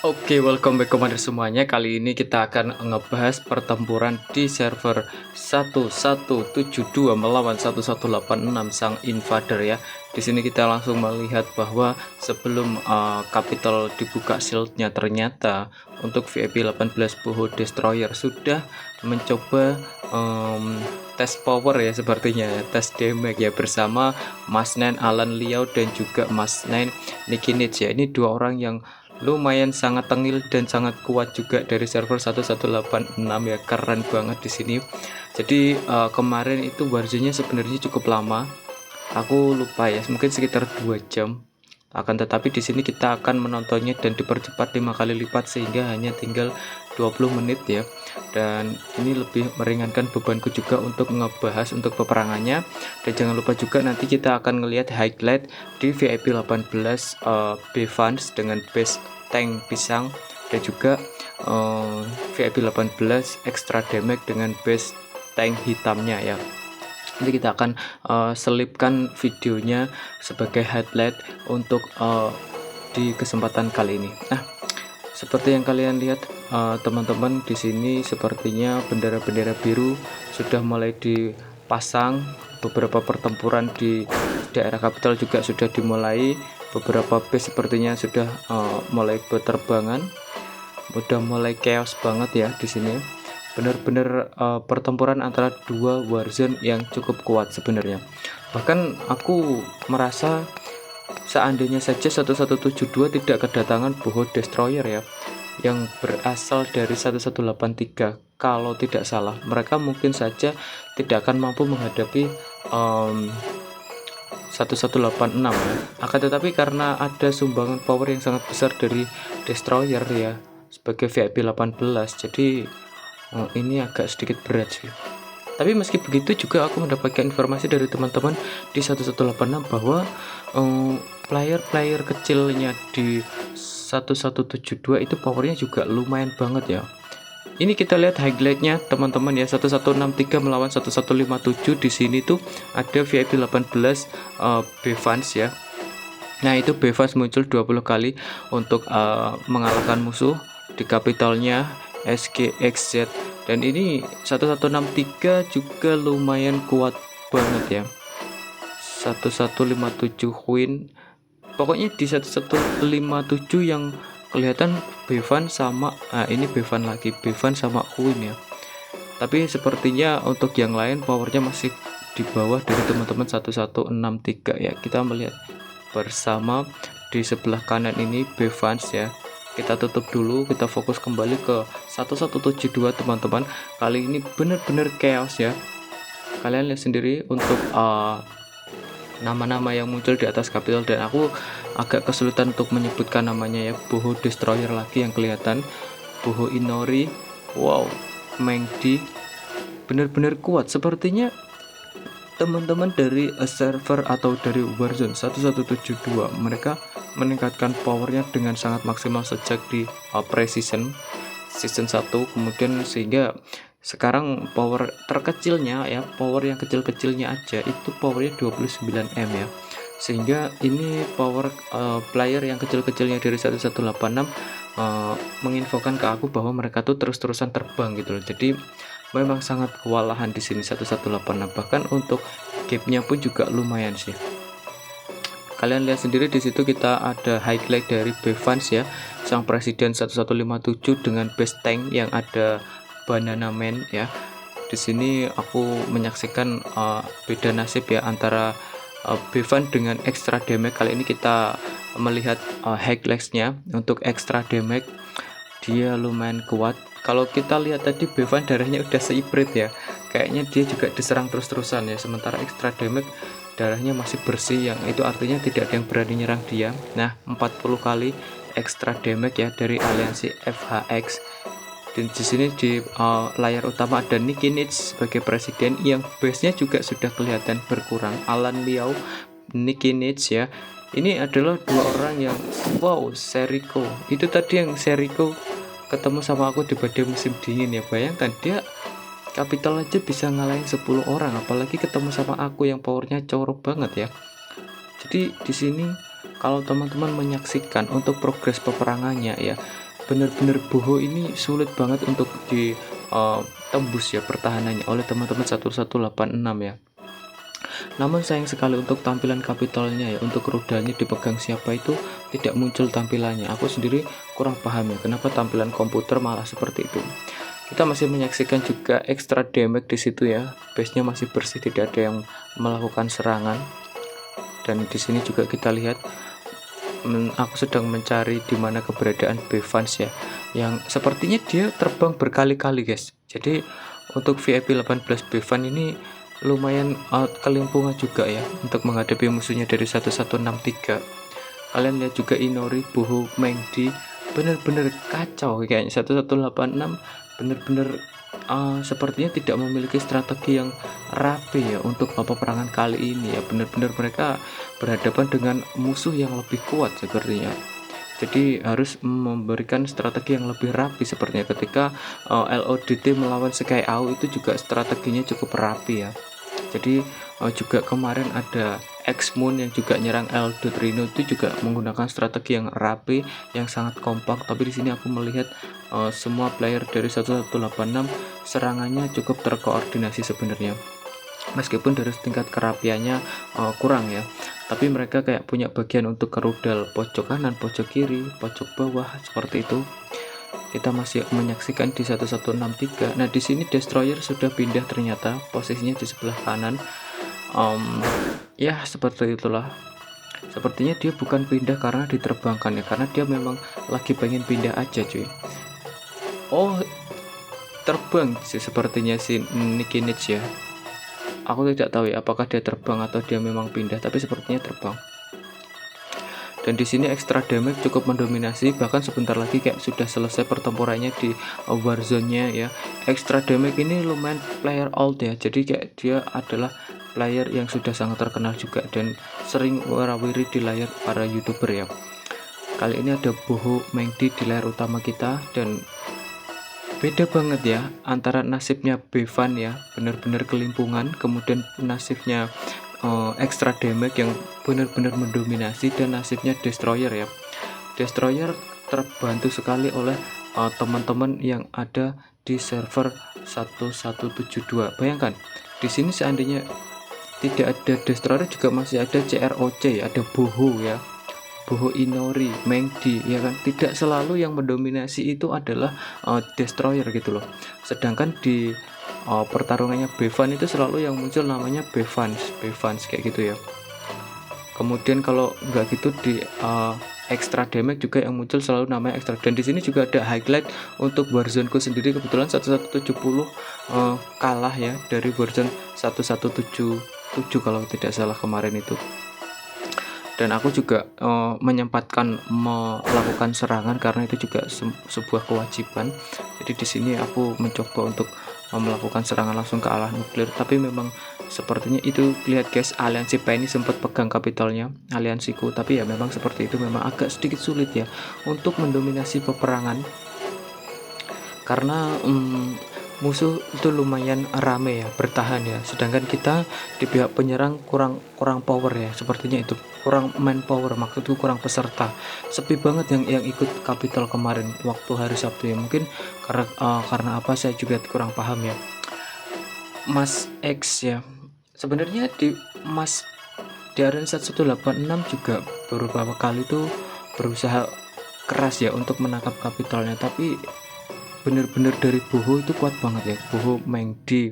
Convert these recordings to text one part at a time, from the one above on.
Oke, welcome back Commander semuanya. Kali ini kita akan ngebahas pertempuran di server 1172 melawan 1186 sang invader ya. Di sini kita langsung melihat bahwa sebelum capital dibuka shieldnya, ternyata untuk VIP 18 Boho Destroyer sudah mencoba tes power ya, sepertinya ya, tes damage ya, bersama Mas Nen Alan Liao dan juga Mas Nen Nicky Nitz ya. Ini dua orang yang lumayan sangat tengil dan sangat kuat juga dari server 1186 ya, keren banget di sini. Jadi kemarin itu warzonya sebenarnya cukup lama, aku lupa ya, mungkin sekitar 2 jam. Akan tetapi di sini kita akan menontonnya dan dipercepat 5 kali lipat sehingga hanya tinggal 20 menit ya. Dan ini lebih meringankan bebanku juga untuk ngebahas untuk peperangannya. Dan jangan lupa juga nanti kita akan ngelihat highlight di VIP 18 Bevans dengan base tank pisang, dan juga VIP 18 extra damage dengan base tank hitamnya ya. Nanti kita akan selipkan videonya sebagai highlight untuk di kesempatan kali ini. Nah, seperti yang kalian lihat teman-teman, di sini sepertinya bendera-bendera biru sudah mulai dipasang. Beberapa pertempuran di daerah kapital juga sudah dimulai. Beberapa base sepertinya sudah mulai berterbangan. Udah mulai chaos banget ya di sini. Benar-benar pertempuran antara dua warzone yang cukup kuat sebenarnya. Bahkan aku merasa seandainya saja 1172 tidak kedatangan Boho Destroyer ya, yang berasal dari 1183, kalau tidak salah mereka mungkin saja tidak akan mampu menghadapi 1186 ya. Akan tetapi karena ada sumbangan power yang sangat besar dari Destroyer ya sebagai VIP 18, jadi ini agak sedikit berat sih. Tapi meski begitu juga aku mendapatkan informasi dari teman-teman di 1186 bahwa player-player kecilnya di 1172 itu powernya juga lumayan banget ya. Ini kita lihat highlightnya teman-teman ya, 1163 melawan 1157. Di sini tuh ada VIP 18 Bevans ya. Nah, itu Bevans muncul 20 kali untuk mengalahkan musuh di kapitalnya SGXZ. Dan ini 1163 juga lumayan kuat banget ya, 1157 Queen. Pokoknya di 1157 yang kelihatan Bevan sama ini Bevan lagi, Bevan sama Queen ya. Tapi sepertinya untuk yang lain powernya masih di bawah dari teman-teman 1163 ya. Kita melihat bersama di sebelah kanan ini Bevans ya. Kita tutup dulu, kita fokus kembali ke 1172 teman-teman. Kali ini benar-benar chaos ya. Kalian lihat sendiri untuk nama-nama yang muncul di atas kapital, dan aku agak kesulitan untuk menyebutkan namanya ya. Boho Destroyer lagi yang kelihatan, Boho Inori, wow, Mengdi, benar-benar kuat. Sepertinya teman-teman dari server atau dari Warzone 1172 mereka meningkatkan powernya dengan sangat maksimal sejak di pre-season season 1, kemudian sehingga sekarang power terkecilnya ya, power yang kecil-kecilnya aja itu powernya 29M ya. Sehingga ini power player yang kecil-kecilnya dari 1186 menginfokan ke aku bahwa mereka tuh terus-terusan terbang gitu loh. Jadi memang sangat kewalahan di sini 1186, bahkan untuk gapnya pun juga lumayan sih. Kalian lihat sendiri di situ kita ada highlight dari Bevans ya, sang presiden 1157 dengan base tank yang ada Banana Man ya. Di sini aku menyaksikan beda nasib ya antara Bevan dengan extra damage. Kali ini kita melihat highlights-nya. Untuk extra damage dia lumayan kuat. Kalau kita lihat tadi Bevan darahnya udah seibrit ya, kayaknya dia juga diserang terus-terusan ya. Sementara extra damage darahnya masih bersih, yang itu artinya tidak ada yang berani nyerang dia. Nah, 40 kali extra damage ya dari aliansi FHX. Dan di sini di layar utama ada Nicky Nitz sebagai presiden yang base-nya juga sudah kelihatan berkurang. Alan Liao, Nicky Nitz ya. Ini adalah dua orang yang wow, Seriko. Itu tadi yang Seriko ketemu sama aku di badai musim dingin ya. Bayangkan dia capital aja bisa ngalahin 10 orang, apalagi ketemu sama aku yang powernya corok banget ya. Jadi di sini kalau teman-teman menyaksikan untuk progres peperangannya ya, bener-bener Boho ini sulit banget untuk ditembus ya pertahanannya oleh teman-teman 1186 ya. Namun sayang sekali untuk tampilan kapitalnya ya, untuk rudanya dipegang siapa itu tidak muncul tampilannya. Aku sendiri kurang paham ya, kenapa tampilan komputer malah seperti itu. Kita masih menyaksikan juga extra damage di situ ya. Base-nya masih bersih, tidak ada yang melakukan serangan. Dan di sini juga kita lihat aku sedang mencari di mana keberadaan Bevans ya, yang sepertinya dia terbang berkali-kali guys. Jadi untuk VIP 18 Bevan ini lumayan kelimpungan juga ya untuk menghadapi musuhnya dari 1163. Kalian lihat juga Inori, Boho, Mengdi bener-bener kacau kayaknya. 1186 bener-bener sepertinya tidak memiliki strategi yang rapi ya untuk peperangan kali ini ya. Bener-bener mereka berhadapan dengan musuh yang lebih kuat sepertinya. Jadi harus memberikan strategi yang lebih rapi sepertinya. Ketika LODT melawan Sky AU itu juga strateginya cukup rapi ya. Jadi juga kemarin ada X-Moon yang juga nyerang Eldot Rhino itu juga menggunakan strategi yang rapi, yang sangat kompak. Tapi di sini aku melihat semua player dari 1186 serangannya cukup terkoordinasi sebenarnya. Meskipun dari tingkat kerapiannya kurang ya, tapi mereka kayak punya bagian untuk kerudal pojok kanan, pojok kiri, pojok bawah seperti itu. Kita masih menyaksikan di 1163. Nah, di sini destroyer sudah pindah ternyata, posisinya di sebelah kanan. Ya seperti itulah. Sepertinya dia bukan pindah karena diterbangkan ya, karena dia memang lagi pengen pindah aja cuy. Oh, terbang sih sepertinya si Nikinich ya. Aku tidak tahu ya apakah dia terbang atau dia memang pindah, tapi sepertinya terbang. Dan di sini extra damage cukup mendominasi, bahkan sebentar lagi kayak sudah selesai pertempurannya di Warzone-nya ya. Extra damage ini lumayan player old ya, jadi kayak dia adalah player yang sudah sangat terkenal juga dan sering warawiri di layar para youtuber ya. Kali ini ada Boho Mengdi di layar utama kita, dan beda banget ya antara nasibnya Bevan ya, benar-benar kelimpungan, kemudian nasibnya extra damage yang benar-benar mendominasi, dan nasibnya destroyer ya. Destroyer terbantu sekali oleh teman-teman yang ada di server 1172. Bayangkan di sini seandainya tidak ada destroyer juga masih ada CROC, ada Boho ya, Boho, Inori, Mengdi ya kan. Tidak selalu yang mendominasi itu adalah destroyer gitu loh. Sedangkan di pertarungannya Bevan itu selalu yang muncul namanya Bevans kayak gitu ya. Kemudian kalau nggak gitu di extra damage juga yang muncul selalu namanya extra. Dan di sini juga ada highlight untuk Warzone-ku sendiri, kebetulan 1170 kalah ya dari Warzone 1177 kalau tidak salah kemarin itu. Dan aku juga menyempatkan melakukan serangan karena itu juga sebuah kewajiban. Jadi di sini aku mencoba untuk melakukan serangan langsung ke arah nuklir, tapi memang sepertinya itu, lihat guys, aliansi Penny sempat pegang kapitalnya aliansiku, tapi ya memang seperti itu, memang agak sedikit sulit ya untuk mendominasi peperangan karena musuh itu lumayan rame ya, bertahan ya, sedangkan kita di pihak penyerang kurang power ya, sepertinya itu kurang manpower, maksudku kurang peserta, sepi banget yang ikut kapital kemarin waktu hari Sabtu ya. Mungkin karena apa saya juga kurang paham ya. Mas X ya, sebenarnya di arena 1186 juga beberapa kali tuh berusaha keras ya untuk menangkap kapitalnya, tapi bener-bener dari Boho itu kuat banget ya, Boho Mengdi.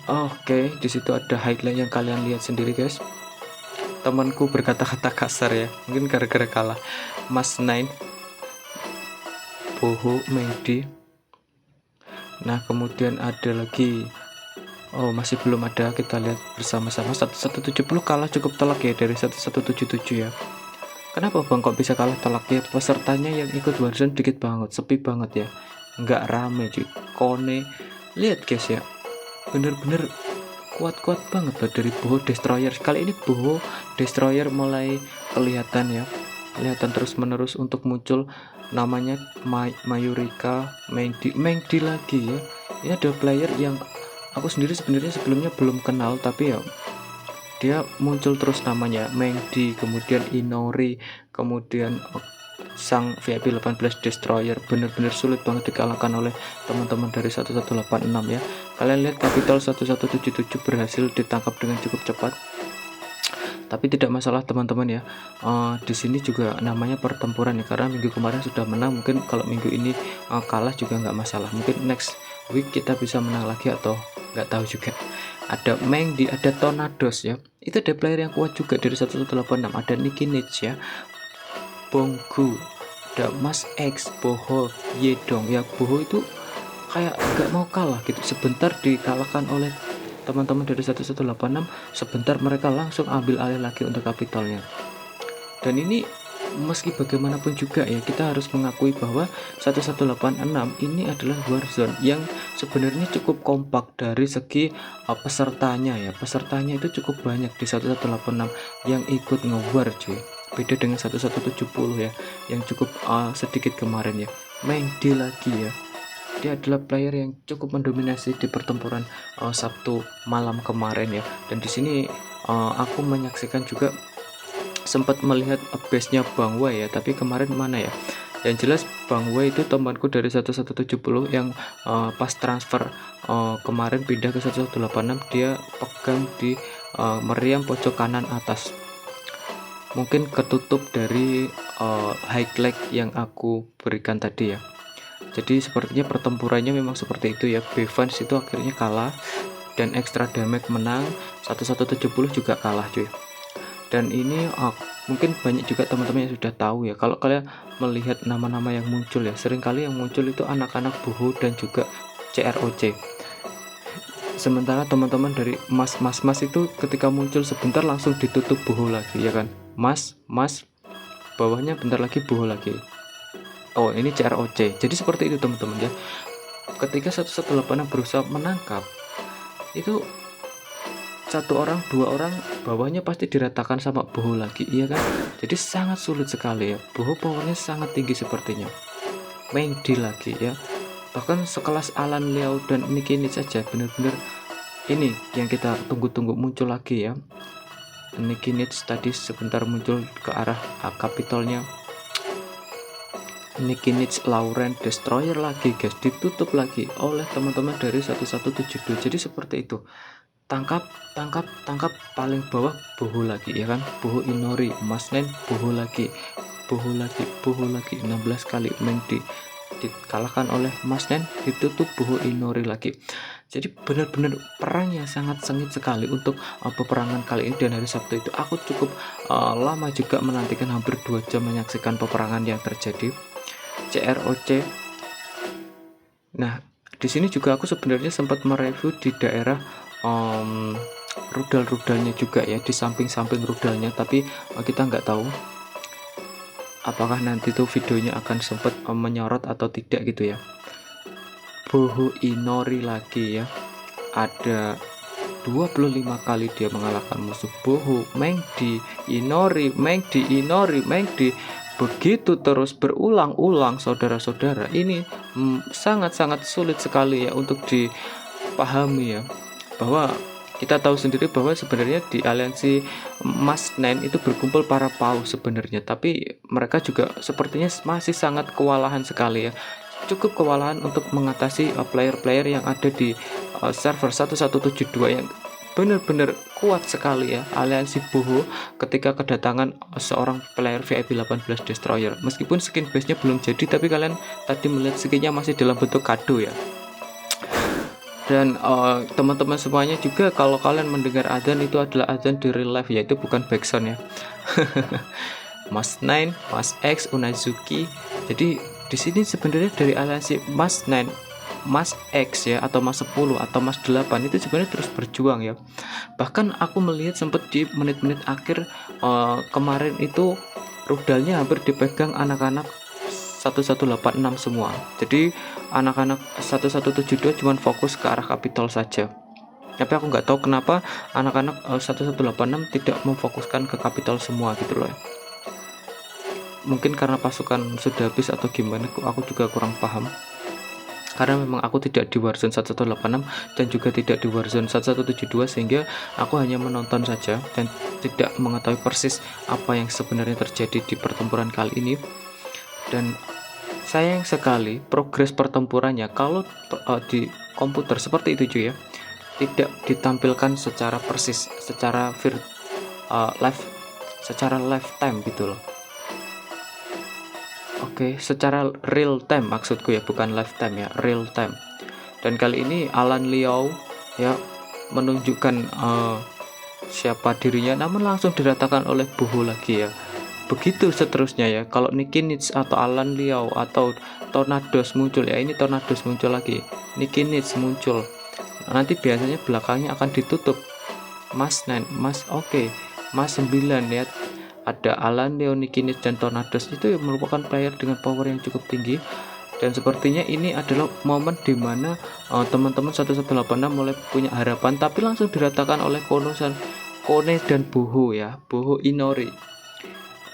Oke, di situ ada highlight yang kalian lihat sendiri guys. Temanku berkata-kata kasar ya, mungkin gara-gara kalah. Mas Nine, Boho Mengdi. Nah kemudian ada lagi, oh masih belum ada, kita lihat bersama-sama. 1170 kalah cukup telak ya dari 1177 ya. Kenapa bang kok bisa kalah telak ya? Pesertanya yang ikut Warzone dikit banget, sepi banget ya, nggak rame cuy. Kone, lihat guys ya, bener-bener kuat-kuat banget loh dari Boho Destroyer. Kali ini Boho Destroyer mulai kelihatan ya, kelihatan terus-menerus untuk muncul namanya Mayurika, Mengdi lagi ya. Ini ada player yang aku sendiri sebenarnya sebelumnya belum kenal, tapi ya dia muncul terus namanya Mengdi, kemudian Inori, kemudian sang VIP 18 Destroyer benar-benar sulit banget dikalahkan oleh teman-teman dari 1186 ya. Kalian lihat Capital 1177 berhasil ditangkap dengan cukup cepat. Tapi tidak masalah teman-teman ya. Di sini juga namanya pertempuran ya, karena minggu kemarin sudah menang, mungkin kalau minggu ini kalah juga nggak masalah. Mungkin next week kita bisa menang lagi atau nggak tahu juga. Ada Mengdi, ada Tornados ya. Itu ada player yang kuat juga dari 1186. Ada Nicky Nitch ya, Bonggu, ada Mas X, Boho, Yedong ya. Boho itu kayak nggak mau kalah gitu, sebentar dikalahkan oleh teman-teman dari 1186, sebentar mereka langsung ambil alih lagi untuk kapitalnya. Dan ini meski bagaimanapun juga ya, kita harus mengakui bahwa 1186 ini adalah Warzone yang sebenarnya cukup kompak dari segi pesertanya ya. Pesertanya itu cukup banyak di 1186 yang ikut nge-war cuy. Beda dengan 1170 ya, yang cukup sedikit kemarin ya. Mengdi lagi ya, dia adalah player yang cukup mendominasi di pertempuran Sabtu malam kemarin ya. Dan di sini aku menyaksikan juga, sempat melihat base-nya Bang Wei ya, tapi kemarin mana ya. Yang jelas Bang Wei itu temanku dari 1170 yang pas transfer kemarin pindah ke 1186, dia pegang di meriam pojok kanan atas. Mungkin ketutup dari highlight yang aku berikan tadi ya. Jadi sepertinya pertempurannya memang seperti itu ya. Bevans itu akhirnya kalah dan extra damage menang, 1170 juga kalah cuy. Dan ini mungkin banyak juga teman-teman yang sudah tahu ya, kalau kalian melihat nama-nama yang muncul ya, seringkali yang muncul itu anak-anak Boho dan juga CROC. Sementara teman-teman dari Mas itu ketika muncul sebentar langsung ditutup Boho lagi ya kan. Mas bawahnya bentar lagi Boho lagi. Oh, ini CROC. Jadi seperti itu teman-teman ya. Ketika 118 berusaha menangkap, itu satu orang, dua orang, bawahnya pasti diratakan sama Boho lagi, iya kan? Jadi sangat sulit sekali ya. Boho powernya sangat tinggi sepertinya. Mengdi lagi ya. Bahkan sekelas Alan Liao dan Nicky Nitch saja benar-benar ini yang kita tunggu-tunggu muncul lagi ya. Nicky Nitch tadi sebentar muncul ke arah kapitalnya. Nicky Nitch Lauren Destroyer lagi guys, ditutup lagi oleh teman-teman dari 1172. Jadi seperti itu, tangkap paling bawah Boho lagi ya kan. Boho Inori, Mas Nen, Boho lagi 16 kali Mengdi dikalahkan oleh Mas Nen, ditutup Boho Inori lagi. Jadi benar-benar perangnya sangat sengit sekali untuk peperangan kali ini. Dan hari Sabtu itu aku cukup lama juga menantikan, hampir 2 jam menyaksikan peperangan yang terjadi. CROC. Nah, di sini juga aku sebenarnya sempat mereview di daerah rudal-rudalnya juga ya, di samping-samping rudalnya, tapi kita nggak tahu apakah nanti tuh videonya akan sempat menyorot atau tidak gitu ya. Boho Inori lagi ya, ada 25 kali dia mengalahkan musuh. Boho, Mengdi, Inori, Mengdi, begitu terus berulang-ulang saudara-saudara. Ini sangat-sangat sulit sekali ya untuk dipahami ya, bahwa kita tahu sendiri bahwa sebenarnya di aliansi Mas Nen itu berkumpul para paus sebenarnya, tapi mereka juga sepertinya masih sangat kewalahan sekali ya, cukup kewalahan untuk mengatasi player-player yang ada di server 1172 yang benar-benar kuat sekali ya. Aliansi Boho ketika kedatangan seorang player VIP 18 Destroyer, meskipun skin base nya belum jadi, tapi kalian tadi melihat skinnya masih dalam bentuk kado ya. Dan teman-teman semuanya juga, kalau kalian mendengar adzan, itu adalah adzan di real life ya, itu bukan backsound ya. Mas 9, Mas X, Unazuki. Jadi di sini sebenarnya dari aliansi Mas 9, Mas X ya, atau Mas 10 atau Mas 8 itu sebenarnya terus berjuang ya. Bahkan aku melihat sempat di menit-menit akhir kemarin itu rudalnya hampir dipegang anak-anak 1186 semua. Jadi anak-anak 1172 cuma fokus ke arah kapital saja. Tapi aku nggak tahu kenapa anak-anak 1186 tidak memfokuskan ke kapital semua gitu loh. Mungkin karena pasukan sudah habis atau gimana, aku juga kurang paham. Karena memang aku tidak di Warzone 1186 dan juga tidak di Warzone 1172, sehingga aku hanya menonton saja dan tidak mengetahui persis apa yang sebenarnya terjadi di pertempuran kali ini. Dan sayang sekali progres pertempurannya kalau di komputer seperti itu cuy ya, tidak ditampilkan secara persis, secara live, secara lifetime gitu loh. Oke, secara real time maksudku ya, bukan lifetime ya, real time. Dan kali ini Alan Liao ya menunjukkan siapa dirinya, namun langsung diratakan oleh Boho lagi ya. Begitu seterusnya ya, kalau Nicky Nitz atau Alan Liao atau Tornados muncul ya, ini Tornados muncul lagi, Nicky Nitz muncul, nanti biasanya belakangnya akan ditutup Mas 9, Mas oke, Mas 9 ya. Ada Alan Liao, Nicky Nitz dan Tornados itu merupakan player dengan power yang cukup tinggi. Dan sepertinya ini adalah momen dimana teman-teman 1186 mulai punya harapan, tapi langsung diratakan oleh Kone dan Boho ya, Boho Inori.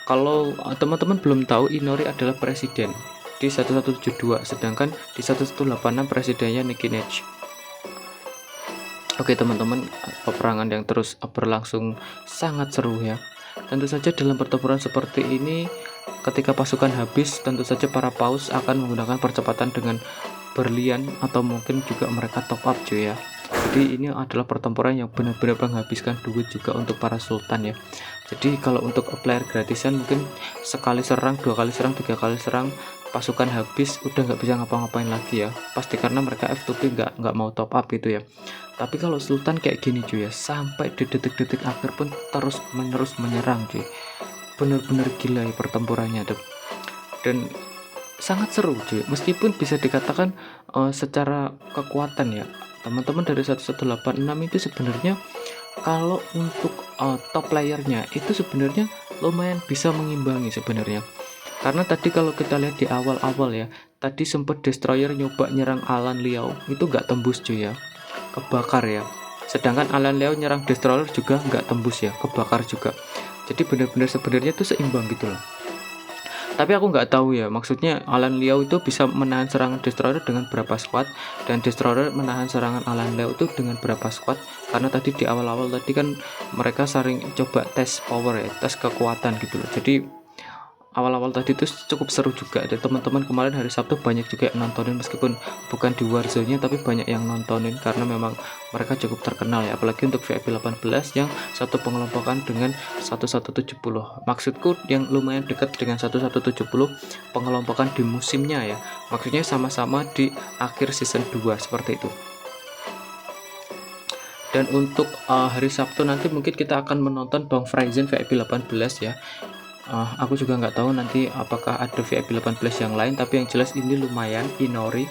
Kalau teman-teman belum tahu, Inori adalah presiden di 1172, sedangkan di 1186 presidennya Nicky Nitz. Oke teman-teman, peperangan yang terus berlangsung sangat seru ya. Tentu saja dalam pertempuran seperti ini, ketika pasukan habis, tentu saja para paus akan menggunakan percepatan dengan berlian atau mungkin juga mereka top up cuy ya. Jadi ini adalah pertempuran yang benar-benar menghabiskan duit juga untuk para sultan ya. Jadi kalau untuk player gratisan mungkin sekali serang, 2 kali serang, 3 kali serang, pasukan habis udah nggak bisa ngapa-ngapain lagi ya. Pasti karena mereka F2P nggak mau top up gitu ya. Tapi kalau sultan kayak gini cuy ya, sampai di detik-detik akhir pun terus menerus menyerang cuy. Bener-bener gila ya pertempurannya tuh. Dan sangat seru cuy, meskipun bisa dikatakan secara kekuatan ya, teman-teman dari 1186 itu sebenarnya kalau untuk top playernya itu sebenarnya lumayan bisa mengimbangi sebenarnya. Karena tadi kalau kita lihat di awal-awal ya, tadi sempat destroyer nyoba nyerang Alan Liao, itu nggak tembus cuy ya, kebakar ya. Sedangkan Alan Liao nyerang destroyer juga nggak tembus ya, kebakar juga. Jadi benar-benar sebenarnya itu seimbang gitu loh. Tapi aku nggak tahu ya, maksudnya Alan Liao itu bisa menahan serangan destroyer dengan berapa squad, dan destroyer menahan serangan Alan Liao itu dengan berapa squad. Karena tadi di awal-awal tadi kan mereka sering coba tes power ya, tes kekuatan gitu loh. Jadi awal-awal tadi itu cukup seru juga. Ada teman-teman kemarin hari Sabtu banyak juga yang nontonin, meskipun bukan di Warzone-nya tapi banyak yang nontonin karena memang mereka cukup terkenal ya, apalagi untuk VIP 18 yang satu pengelompokan dengan 1170. Maksudku yang lumayan dekat dengan 1170 pengelompokan di musimnya ya, maksudnya sama-sama di akhir season 2 seperti itu. Dan untuk hari Sabtu nanti mungkin kita akan menonton Bang Frizen VIP 18 ya. Aku juga nggak tahu nanti apakah ada VIP 18 yang lain, tapi yang jelas ini lumayan. Inori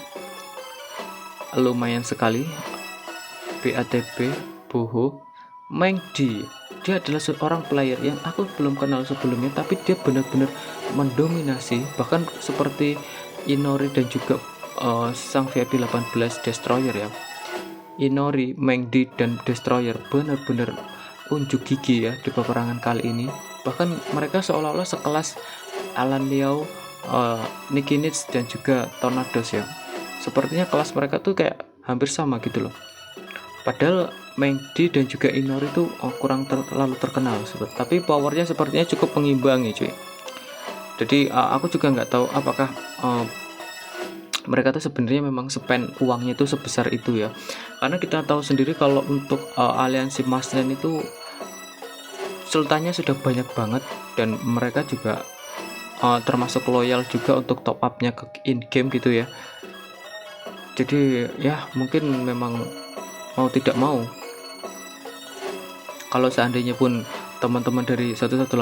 lumayan sekali, BATB, Boho, Mengdi, dia adalah seorang player yang aku belum kenal sebelumnya, tapi dia benar-benar mendominasi, bahkan seperti Inori dan juga sang VIP 18 Destroyer ya. Inori, Mengdi, dan Destroyer benar-benar unjuk gigi ya di peperangan kali ini. Bahkan mereka seolah-olah sekelas Alan Liao, Nicky Nitz dan juga Tornados ya. Sepertinya kelas mereka tuh kayak hampir sama gitu loh. Padahal Mengdi dan juga Inori itu kurang terlalu terkenal, tapi powernya sepertinya cukup mengimbangi cuy. Jadi aku juga nggak tahu apakah mereka tuh sebenarnya memang spend uangnya itu sebesar itu ya. Karena kita tahu sendiri kalau untuk aliansi Maslen itu sultannya sudah banyak banget, dan mereka juga termasuk loyal juga untuk top upnya ke in game gitu ya. Jadi ya mungkin memang mau tidak mau, kalau seandainya pun teman-teman dari 1186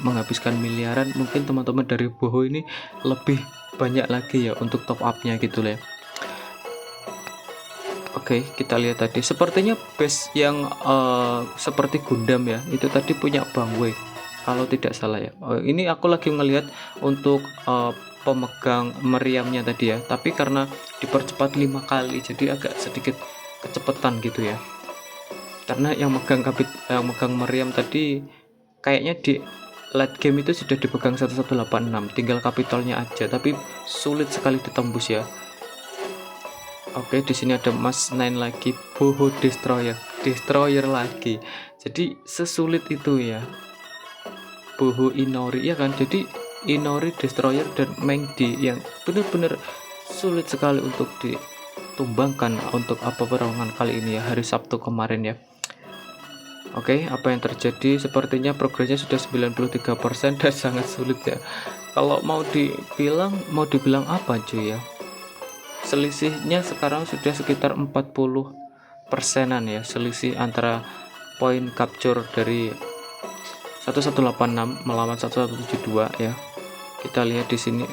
menghabiskan miliaran, mungkin teman-teman dari Boho ini lebih banyak lagi ya untuk top upnya gitu ya. Oke, kita lihat tadi sepertinya base yang seperti Gundam ya, itu tadi punya Bang Wei kalau tidak salah ya. Ini aku lagi ngelihat untuk pemegang meriamnya tadi ya, tapi karena dipercepat 5 kali jadi agak sedikit kecepatan gitu ya. Karena yang megang meriam tadi kayaknya di late game itu sudah dipegang 1186, tinggal kapitolnya aja, tapi sulit sekali ditembus ya. Oke, di sini ada Mas 9 lagi, Boho Destroyer lagi. Jadi sesulit itu ya, Boho Inori ya kan. Jadi Inori Destroyer dan Mengdi yang benar-benar sulit sekali untuk ditumbangkan untuk peperangan kali ini ya, hari Sabtu kemarin ya. Oke, apa yang terjadi? Sepertinya progresnya sudah 93% dan sangat sulit ya. Kalau mau dibilang apa cuy ya? Selisihnya sekarang sudah sekitar 40%-an ya, selisih antara poin capture dari 1186 melawan 1172 ya. Kita lihat di sini.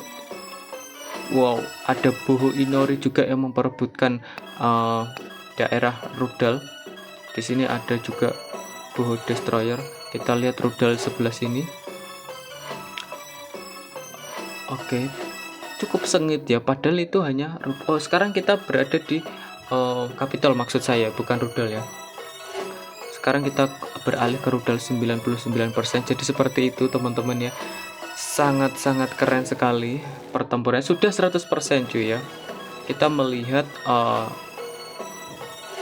Wow, ada Boho Inori juga yang memperebutkan daerah rudal. Di sini ada juga Boho Destroyer. Kita lihat rudal sebelah sini. Oke, cukup sengit ya, padahal itu hanya sekarang kita berada di capital, maksud saya bukan rudal ya. Sekarang kita beralih ke rudal 99%. Jadi seperti itu teman-teman ya. Sangat-sangat keren sekali pertempurannya, sudah 100% cuy ya. Kita melihat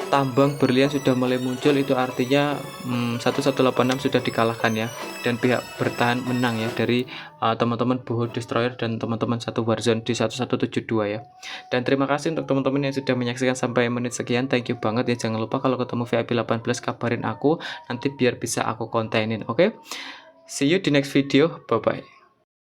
tambang berlian sudah mulai muncul, itu artinya 1186 sudah dikalahkan ya, dan pihak bertahan menang ya dari teman-teman Boho Destroyer dan teman-teman satu Warzone di 1172 ya. Dan terima kasih untuk teman-teman yang sudah menyaksikan sampai menit sekian, thank you banget ya. Jangan lupa kalau ketemu VIP 18 kabarin aku nanti biar bisa aku kontenin. Oke, see you di next video, bye bye.